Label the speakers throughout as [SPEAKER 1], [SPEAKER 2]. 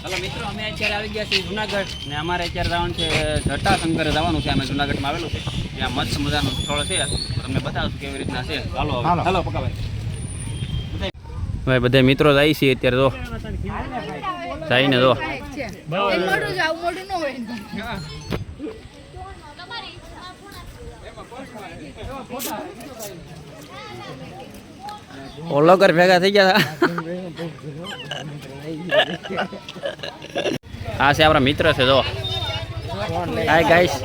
[SPEAKER 1] Hello मित्रों, अमे अत्यारे આવી ગયા છીએ જુનાગઢ ને અમારે અત્યારે જવાનું છે જટાશંકર જવાનું છે। અમે જુનાગઢમાં આવેલું છે, ત્યાં મસ્ત મજાનું સ્થળ છે, તમને બતાવું કેવી રીતના છે। ચાલો હાલો પકાભાઈ ભાઈ બધા મિત્રો જાય છે અત્યારે તો જઈને તો ઓલોકર ભેગા થઈ ગયા આ છે આપણા મિત્ર છે જો હાય ગાઈસ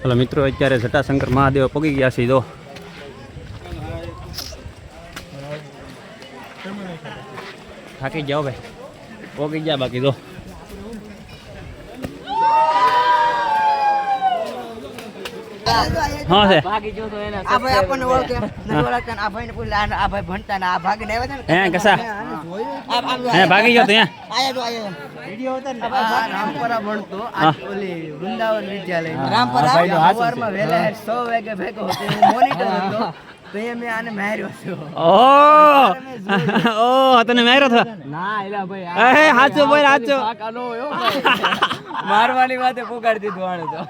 [SPEAKER 1] हेलो मित्रों, अत्यारे जटाशंकर महादेव पगी गया छे। तो थाकी जाओ भाई, पगी गया बाकी तो हाँ से
[SPEAKER 2] भागी जो तो है ना आ भाई अपन ओळखे न ओळखता आ भाई ने बोला आ भाई भणता ना आ भागी ने આવ્યા
[SPEAKER 1] हैं कैसा हैं भागी गयो तो यहाँ
[SPEAKER 2] આયો વિડિયો હતો ને રામપરા ભણતો આ ઓલી વૃંદાવન વિદ્યાલય રામપરા સવારમાં વેલા 100 વાગે ભેગો હતો મોનિટર હતો તો એ મે આને માર્યો છો
[SPEAKER 1] ओ तने मार्यो था
[SPEAKER 2] ના એલા ભાઈ
[SPEAKER 1] ए हाचो बोल हाचो
[SPEAKER 2] કાનો હો મારવાની વાતે પોગાડી દીધું આને તો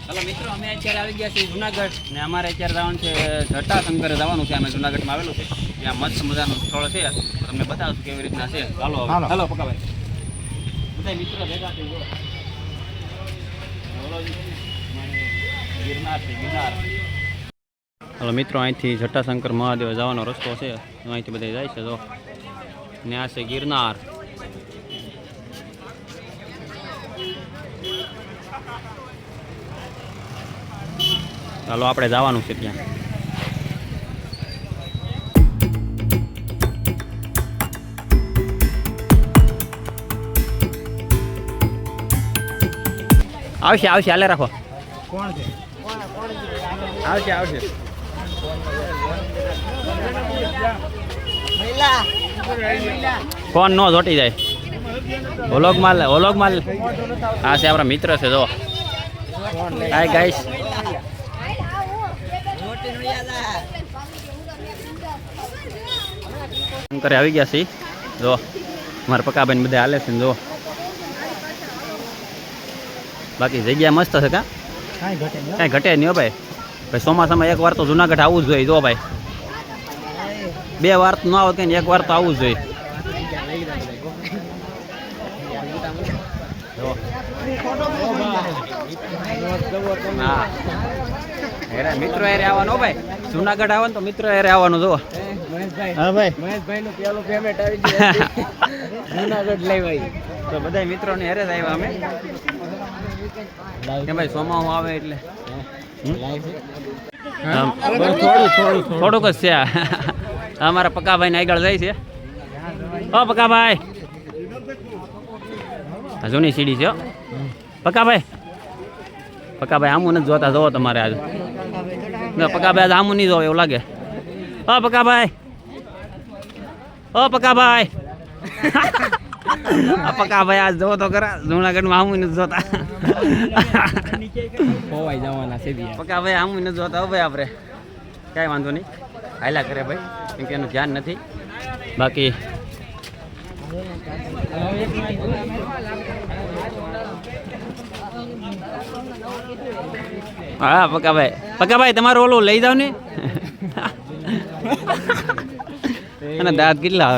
[SPEAKER 1] हेलो मित्रों, अमे अत्यारे આવી ગયા છીએ જુનાગઢ ને અમારે અત્યારે જવાનું છે જટાશંકર જવાનું છે। અમે જુનાગઢમાં આવેલું છે, ત્યાં મસ્ત મજાનું સ્થળ છે, તમને બતાવું કેવી રીતના છે। ચાલો હાલો પકાભાઈ બધા મિત્રો ભેગા થઈ ગયો ગિરનાર છે ગિરનાર। हेलो मित्रों, અહીંથી જટાશંકર મહાદેવ જવાનો રસ્તો છે, અહીંથી બધા જાય છે। જો ને આ છે ગિરનાર। ચાલો આપણે જવાનું છે ત્યાં। આવશે આવશે હાલે રાખો
[SPEAKER 2] કોણ છે
[SPEAKER 1] આવશે આવશે
[SPEAKER 2] મહિલા
[SPEAKER 1] કોણ નો જોટી જાય ઓલોગ માલ આ છે આપણા મિત્ર છે જો હાય ગાઈસ શંકરે આવી ગયા છે જો મારા પકાભાઈ બધા હાલે છે જો બાકી જગ્યા મસ્ત છે કા કાંઈ ઘટે નહીં હો ભાઈ ભાઈ ચોમાસામાં એક વાર તો જુનાગઢ આવવું જ જોઈએ જો ભાઈ 2 વાર તો ન આવે કે 1 વાર તો આવવું જ જોઈએ હા હેરા મિત્રો યારે આવવાનો ભાઈ જુનાગઢ આવવાનું તો મિત્રો યારે આવવાનું જો હા ભાઈ
[SPEAKER 2] મહેશભાઈ નું પેલું પેમેન્ટ આવી ગયું જુનાગઢ લઈ આવી
[SPEAKER 1] તો બધા મિત્રોને હેરે જ આવ્યા અમે કે ભાઈ સોમાહું આવે એટલે થોડુંક જ છે અમારા પકાભાઈ ને આગળ જાય છે ઓ પકાભાઈ જૂની સીડી છે પકાભાઈ આમું નથી જોતા જોવો તમારે આજે પકાભાઈ આજે આમું નહીં જોવે એવું લાગે ઓ પકાભાઈ પકાભાઈ આજ જોવો તો ખરા જુનાગઢમાં આમું નથી જોતા
[SPEAKER 2] ખોવાઈ જવાના છે
[SPEAKER 1] પકાભાઈ આમું નથી જોતા ભાઈ આપણે કાંઈ વાંધો નહીં હાલ્યા કરે ભાઈ કેમ કે એનું ધ્યાન નથી બાકી હા પકાભાઈ તમારું ઓલું લઈ જાવ ને અને દાંત કેટલા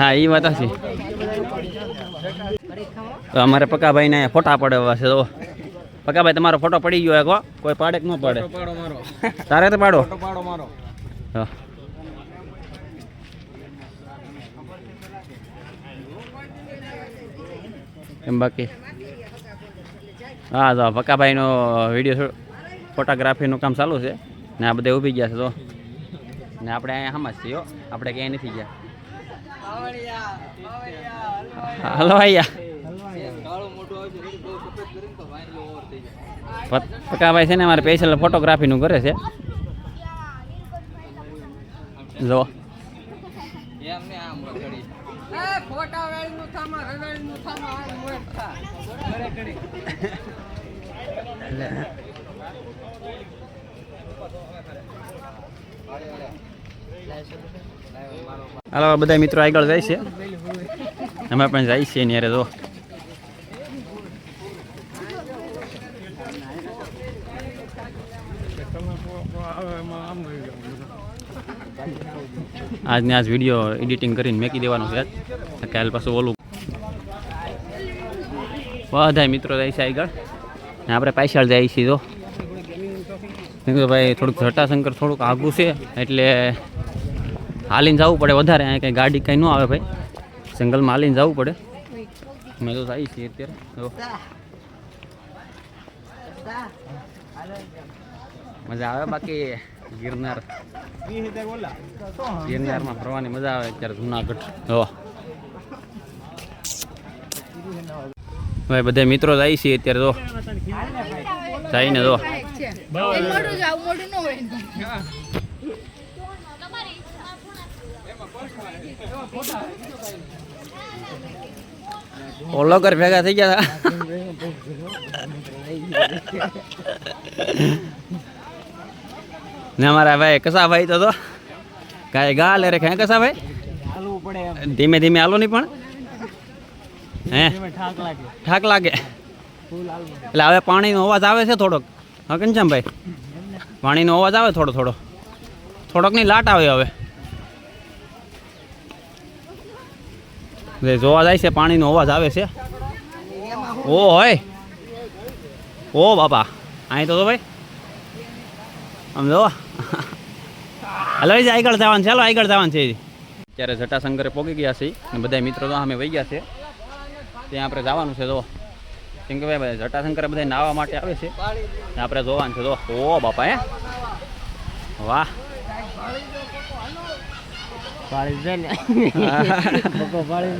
[SPEAKER 1] હા એ વાત છે તો અમારે પકાભાઈ ને ફોટા પડવા છે તો પકાભાઈ તમારો ફોટો પડી ગયો એક કોઈ પાડે કે ન પાડે તારે તો પાડો
[SPEAKER 2] મારો
[SPEAKER 1] હા એમ બાકી હા તો પક્કાભાઈનો વિડીયો ફોટોગ્રાફીનું કામ ચાલુ છે ને આ બધા ઊભી ગયા છે તો ને આપણે અહીંયા હમણાં છીએ આપણે ક્યાંય નથી ગયા હલો અહીંયા પક્કાભાઈ છે ને અમારે સ્પેશિયલ ફોટોગ્રાફીનું કરે છે જો હાલો બધા મિત્રો આગળ જાય છે અમે પણ જાય છીએ ને યારે જો આજને આજ વિડીયો એડિટિંગ કરીને મેકી દેવાનું છે કાલ પાછું ઓલું બધા મિત્રો જાય છે આગળ ને આપણે પાછળ જાય છીએ તો ભાઈ થોડુંક જટાશંકર થોડુંક આઘું છે એટલે હાલીને જવું પડે વધારે અહીંયા કંઈ ગાડી કંઈ ન આવે ભાઈ જંગલમાં હાલીને જવું પડે મેં તો આવી છીએ અત્યારે મજા આવે બાકી ગિરનારમાં ફરવાની મજા આવે અત્યારે જુનાગઢ જો ભાઈ બધા મિત્રો જાય છે અત્યારે જો જઈને જો ઓલો કર ભેગા થઈ ગયા ને અમારા ભાઈ કસા ભાઈ તો કાંઈ ગા લે રે ખાય કસા ભાઈ ધીમે ધીમે હાલો નહીં પણ હે ઠાક લાગે એટલે હવે પાણીનો અવાજ આવે છે થોડોક હા ઘનશ્યામભાઈ પાણીનો અવાજ આવે થોડોક ની લાટ આવે હવે જોવા જાય છે પાણીનો અવાજ આવે છે ઓ હોય ઓ બાપા અહીં તો ભાઈ આમ જો હલો આગળ જવાનું છે ચાલો આગળ જવાનું છે ત્યારે જટાશંકરે પહોંચી ગયા છે ને બધા મિત્રો તો અમે વહી ગયા છે ત્યાં આપણે જવાનું છે જો કેમ કે ભાઈ જટાશંકરે બધા નાહવા માટે આવે છે આપણે જોવાનું છે જો ઓ બાપા હે વાહ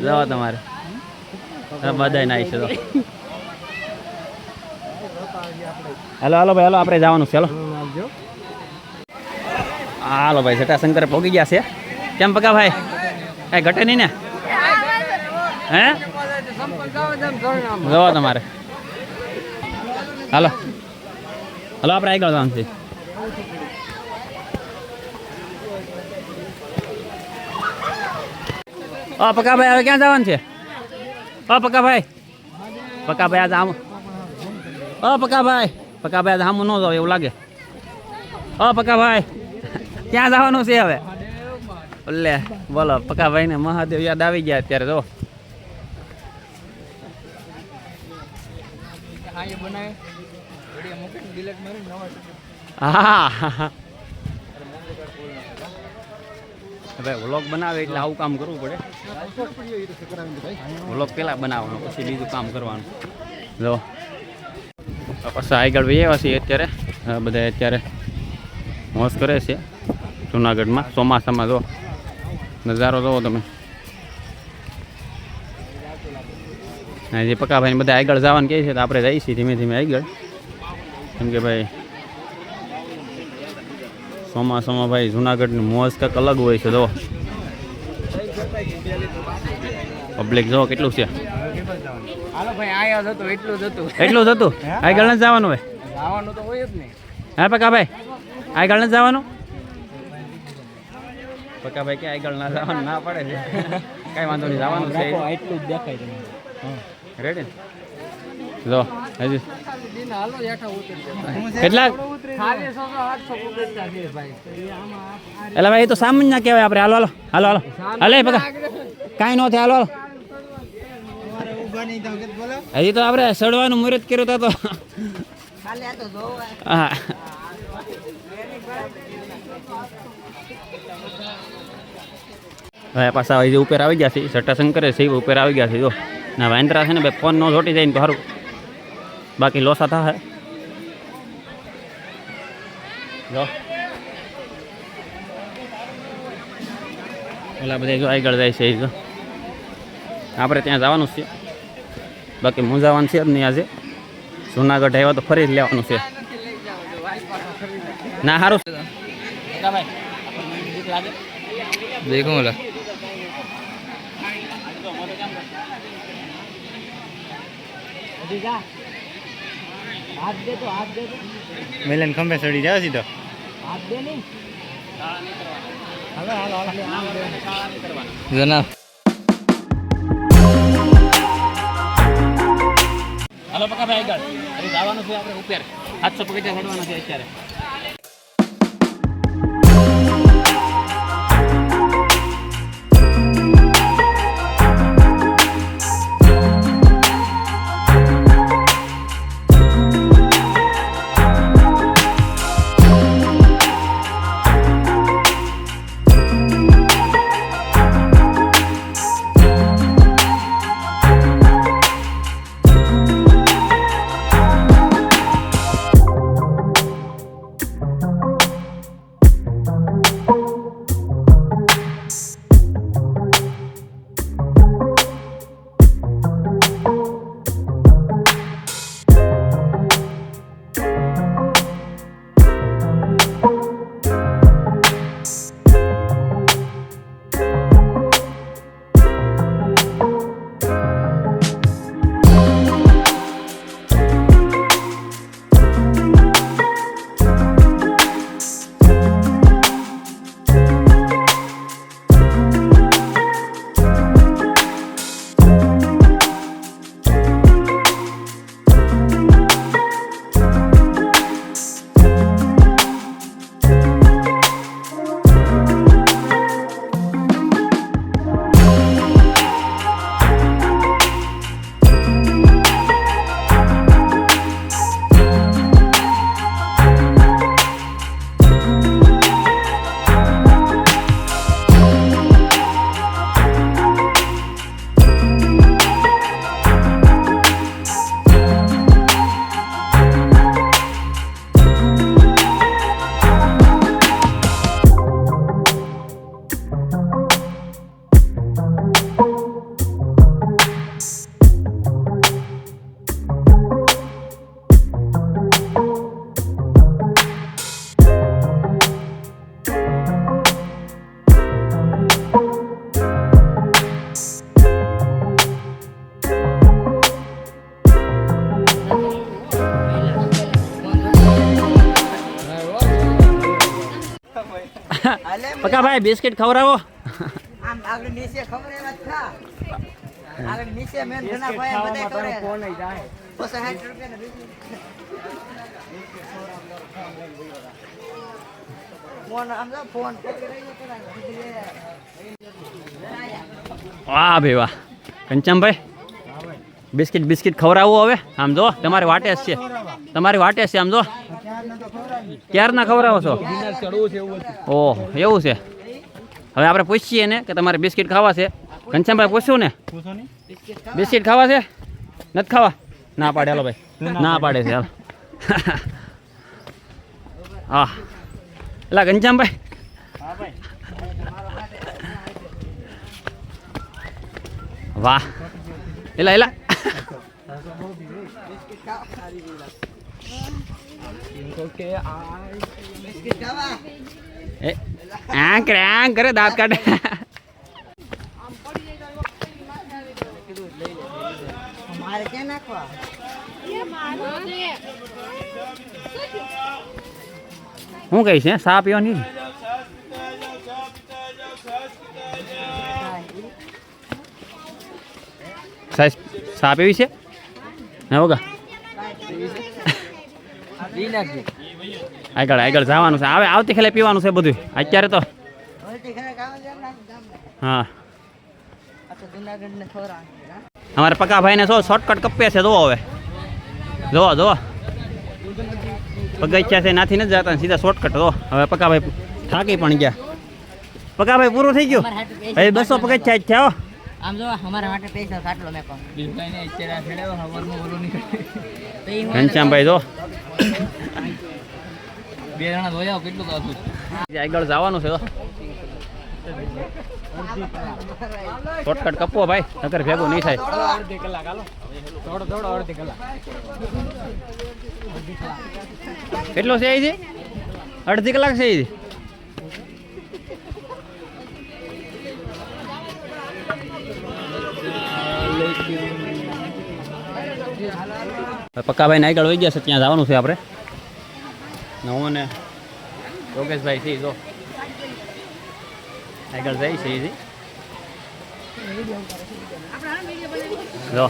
[SPEAKER 1] જવા તમારે બધા નાઈ છે તો હાલો ભાઈ હાલો આપણે જવાનું છે હાલો ભાઈ જટાશંકરે પહોંચી ગયા છે કેમ પકા ભાઈ કઈ ઘટે નહીં ને હે જવા તમારે હાલો આપણે આગળ જવાનું છે પકાભાઈ હવે ક્યાં જવાનું છે પકાભાઈ આજ આમ પકાભાઈ આજ આમ ન જાવ એવું લાગે પકાભાઈ ક્યાં જવાનું છે હવે લે બોલો પકાભાઈ ને મહાદેવ યાદ આવી ગયા અત્યારે જો હા ભાઈ વ્લોગ બનાવે એટલે આવું કામ કરવું પડે વ્લોગ પેલા બનાવવાનો પછી બીજું કામ કરવાનું જો પછી આગળ ભાઈ એવા છીએ અત્યારે બધા અત્યારે મોજ કરે છે જુનાગઢમાં ચોમાસામાં જો નજારો જોવો તમે જે પકાભાઈને બધા આગળ જવાનું કહે છે તો આપણે જઈશું ધીમે ધીમે આગળ કેમ કે ભાઈ ચોમાસામાં ભાઈ જુનાગઢની મોજ કંઈક અલગ હોય છે જો પબ્લિક જો કેટલું છે એટલું જ હતું આગળ નથી જવાનું હોય હા પકાભાઈ આગળ નથી જવાનું પકાભાઈ કે આગળ ના જવાનું ના પડે છે કઈ વાંધો નહીં જવાનું છે એટલું જ દેખાય રેડી જો હજી કેટલા એટલે ભાઈ એ તો સામાન્ય ના કહેવાય આપણે હાલો હાલો હાલો હાલે પકા કાંઈ ન થાય હાલો હજી તો આપણે સડવાનું મુહૂર્ત કર્યું તો હા હવે પાછા ઉપર આવી ગયા છે જટાશંકરે છે ઉપર આવી ગયા છે જો ના વાંદરા છે ને ભાઈ ફોન નો જોટી જાય ને તો સારું, બાકી લોસા થાય. જો ઓલા બધા જો આગળ જાય છે. જો આપણે ત્યાં જવાનું છે, બાકી મૂંઝાવાનું છે જ નહીં. આજે જુનાગઢ આવ્યા તો ફરી જ લેવાનું છે. ના સારું
[SPEAKER 3] देखो मला मिलन खंबे सड़ी जाओ सीधो जनाब.
[SPEAKER 1] હાલો પકા ભાઈ આગળ હવે જવાનું છે આપણે ઉપર 700 પગથિયા ચડવાના છે અત્યારે. પકા ભાઈ બિસ્કિટ ખવડાવો.
[SPEAKER 2] આમ આગળ નીચે ખબર એમ જ થા આગળ નીચે મેન ઘણા ભાઈ બધા કરે ફોન જ જાય 60 રૂપિયા ને ફોન આમ જો ફોન પકડી રહી છે.
[SPEAKER 1] વાહ ભાઈ વાહ. કંચમભાઈ બિસ્કિટ બિસ્કિટ ખવડાવો હવે. આમ જો તમારી વાટે જ છે, તમારી વાટે છે. આમ જો ક્યારના ખવડાવો છો? ઓહ એવું છે. હવે આપણે પૂછીએ ને કે તમારે બિસ્કિટ ખાવા છે. ઘનશ્યામભાઈ પૂછ્યું ને બિસ્કિટ ખાવા છે? નથી ખાવા? ના પાડે. હાલો ભાઈ ના પાડે છે. હાલ હા એટલે ઘનશ્યામભાઈ વાહ એલા એલા આંક કરે દાંત કાઢે.
[SPEAKER 2] મારે ક્યાં નાખવા?
[SPEAKER 1] શું કહીશ? સા પીવાની સા પીવી છે ને હોગા? આગળ આગળ જવાનું છે. આવે આવતી ખાલે પીવાનું છે બધું અત્યારે તો. હા અમારે પકાભાઈને શું શોર્ટકટ કપે છે. જોવો હવે જોવો જોવો પગથિયા છે નાથી નથી જતા સીધા શોર્ટકટ. જો હવે પકાભાઈ થાકી પણ ગયા. પકાભાઈ પૂરું થઈ ગયું. હવે 200 પગથિયા જ થયા.
[SPEAKER 2] આમ જો અમારા માટે પૈસા કાટલો મેં કહું બીજું કઈ નહીં અત્યારે છેડ્યો હવારમાં બોલું નહીં
[SPEAKER 1] ઘનશ્યામભાઈ જો
[SPEAKER 2] બે જણા જોયા કેટલું કાઢું
[SPEAKER 1] આગળ જવાનું છે શોર્ટકટ કપવો ભાઈ નકર ભેગું નહીં થાય
[SPEAKER 2] અડધી કલાક હાલો થોડો અડધી કલાક
[SPEAKER 1] કેટલો છે અહીંથી અડધી કલાક છે અહીંથી પક્કાભાઈ ને આગળ વહી ગયા છે ત્યાં જવાનું છે આપણે હું ને યોગેશભાઈ છે જો આગળ જાય છે એથી જો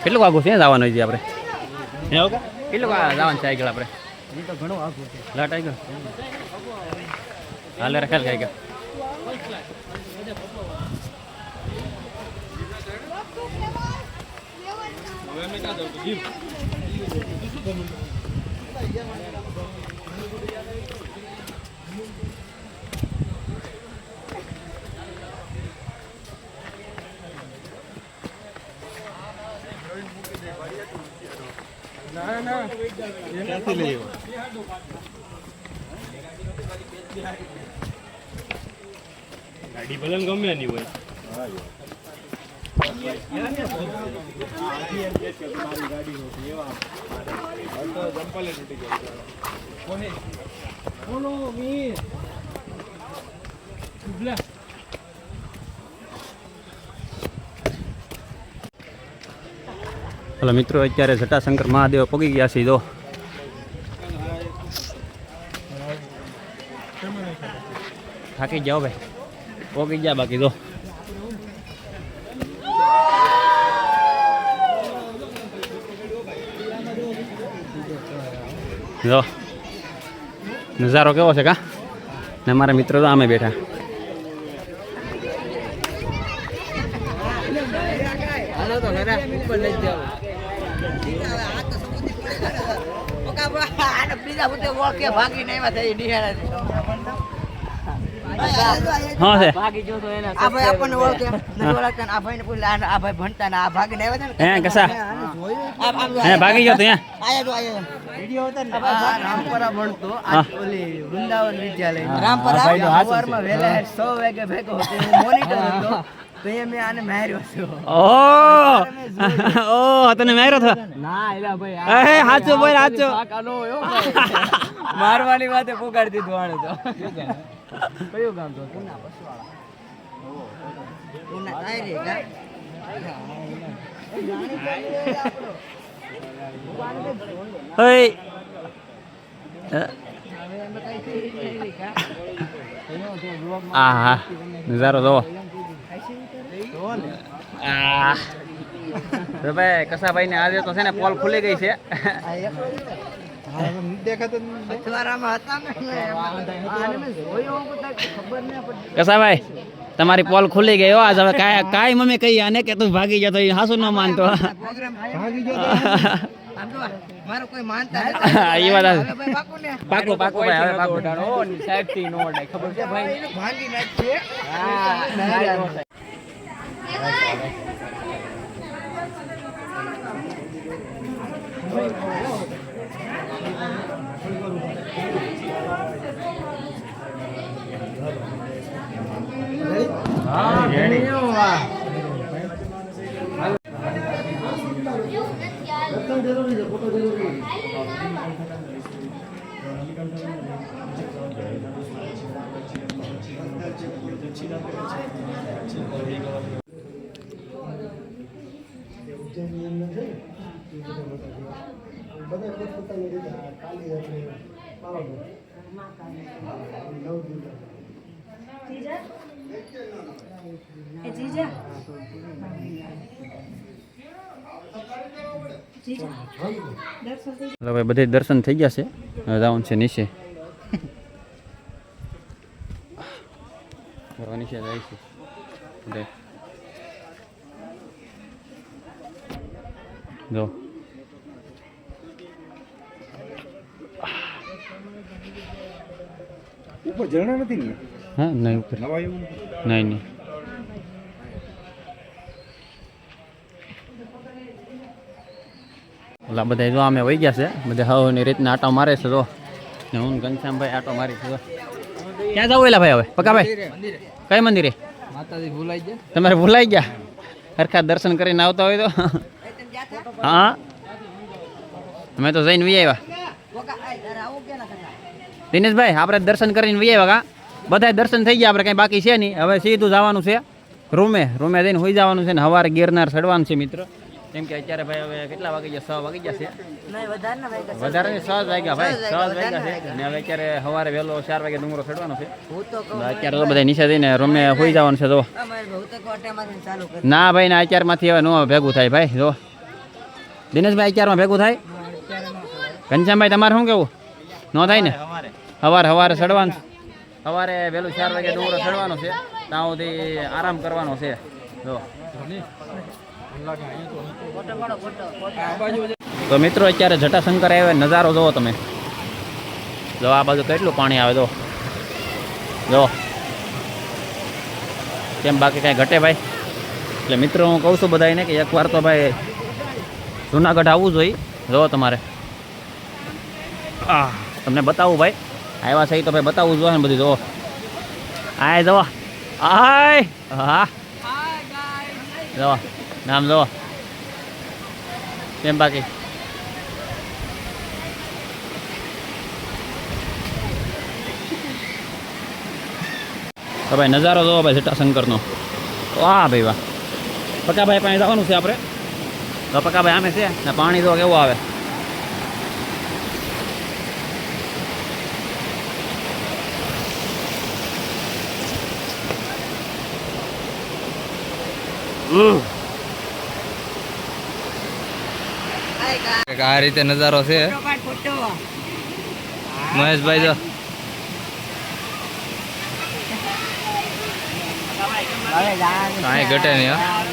[SPEAKER 1] કેટલું આગું છે જવાનું છે આપણે કેટલું જવાનું છે આગળ આપણે
[SPEAKER 2] તો ઘણું આખું છે
[SPEAKER 1] લાટ આગળ હાલે રખાલ કે આગળ
[SPEAKER 4] ગાડી ભલે ગમે નહીં હોય
[SPEAKER 1] હલો મિત્રો અત્યારે જટાશંકર મહાદેવ પગી ગયા છે જો થાકી જાઓ ભાઈ પગી ગયા બાકી જો જો નજારો કેવો છે કા ને મારા મિત્રો તો આમે બેઠા
[SPEAKER 2] હાલો તો ઘરે ઉપર લઈ જાવ
[SPEAKER 1] હા છે
[SPEAKER 2] ભાગી જો તો એને આ ભાઈ આપણને ઓળખે નથી ઓળખતા આ ભાઈને પૂછ આ ભાઈ ભણતા ને આ ભાગીને આવ્યા હતા ને
[SPEAKER 1] હે કસા હે ભાગી ગયો તો અહીંયા
[SPEAKER 2] આયા જો આયા વિડિયો હતો ને રામપરા ભણતો આ ઓલી વૃંદાવન વિદ્યાલય રામપરા સવારમાં વહેલા 100 વાગે ભેગો હતો હું મોનિટર હતો તો એ મેં આને માર્યો છે
[SPEAKER 1] ઓ તને માર્યો થા
[SPEAKER 2] ના એલા ભાઈ
[SPEAKER 1] એ હાચો બોલ હાચો
[SPEAKER 2] કાનો એવો મારવાની વાતે પુગાડી દીધું આણે તો કયું ગામ તો પુના બસવાળા પુના આઈ રે કા
[SPEAKER 1] હા નજારો જો ભાઈ કસાભાઈ ને આજે તો છે ને પોલ ખુલી ગઈ છે કસાભાઈ તમારી પોલ ખુલી ગઈ હો આજ હવે કાંઈ મમ્મી કહી આને કે તું ભાગી જતો હાસુ ન માનતો
[SPEAKER 2] મારો કોઈ માનતા
[SPEAKER 1] એ વાત
[SPEAKER 2] પાકો
[SPEAKER 1] પાકો ભાઈ હવે પાકો
[SPEAKER 2] સેફટી નો ઓડાય ખબર છે ભાઈ ભાગી નાખશે હા
[SPEAKER 1] હવે બધે દર્શન થઈ ગયા છે હવે જવાનું છે નીચે નીચે જાય છે જો
[SPEAKER 5] ઉપર ઝરણા નથી ને
[SPEAKER 1] હા નહીં ઉપર
[SPEAKER 5] નવાયું
[SPEAKER 1] નહીં નહીં ઓલા બધા જો અમે વહી ગયા છે બધા હવની રીતના આટો મારે છે તો ને હું ઘનશ્યામભાઈ આટો મારી છે તો ક્યાં જાવ એલા ભાઈ હવે પકાભાઈ કઈ મંદિરે
[SPEAKER 2] માતાજી ભૂલાઈ ગયા
[SPEAKER 1] તમારે ભૂલાઈ ગયા સરખા દર્શન કરીને આવતા હોય તો હા અમે તો જઈને વી આવ્યા દિનેશભાઈ આપણે દર્શન કરીને વી આવ્યા કા બધા દર્શન થઈ ગયા આપણે કઈ બાકી છે નહીં હવે સીધું જવાનું છે રૂમે જઈને હોઈ જવાનું છે ને સવારે ગિરનાર ચડવાનું છે મિત્ર કેમ કે અત્યારે ભાઈ હવે કેટલા વાગી ગયા 6 વાગી ગયા છે વધારે 6 વાગ્યા ભાઈ 6 વાગ્યા છે ને હવે અત્યારે સવારે વહેલો 4 વાગે ડુંગરો ચડવાનો છે અત્યારે તો બધા નીચે જઈને રૂમે હોઈ જવાનું છે તો ના ભાઈ ના અત્યારમાંથી હવે નો ભેગું થાય ભાઈ જો દિનેશભાઈ અત્યારમાં ભેગું થાય ઘનશ્યામભાઈ તમારે શું કેવું ન થાય ને સવારે ચડવાનું સવારે વહેલું 4 વાગે ડુંગરો ચડવાનો છે ત્યાં સુધી આરામ કરવાનો છે જો તો મિત્રો અત્યારે જટાશંકર આવે નજારો જોવો તમે જો આ બાજુ કેટલું પાણી આવે જો કેમ બાકી કાંઈ ઘટે ભાઈ એટલે મિત્રો હું કહું છું બધાને કે એકવાર તો ભાઈ જુનાગઢ આવવું જોઈએ જો તમારે તમને બતાવું ભાઈ આવ્યા છે તો ભાઈ બતાવવું જોઈએ ને બધું જો આય જો આય હા જો નામ જો કેમ બાકી તો ભાઈ નજારો જોવો ભાઈ જટાશંકરનો વાહ ભાઈ વાહ પકાભાઈ પાસે જવાનું છે આપણે તો પકાભાઈ આમે છે ને પાણી તો કેવું આવે
[SPEAKER 3] આ રીતે નજારો છે મહેશભાઈ જો કાંઈ ઘટે નહીં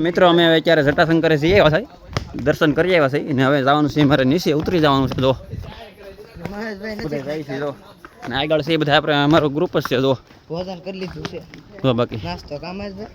[SPEAKER 1] મિત્રો અમે હવે અત્યારે જટાશંકરે જઈ આવ્યા છે દર્શન કરી આવ્યા છે અને હવે જવાનું છે મારે નીચે ઉતરી જવાનું છે જો બધા જાય છે જો અને આગળ છે બધા આપણે અમારો ગ્રુપ જ છે જો
[SPEAKER 2] ભોજન કરી લીધું છે
[SPEAKER 1] જો બાકી
[SPEAKER 2] નાસ્તો કામ જ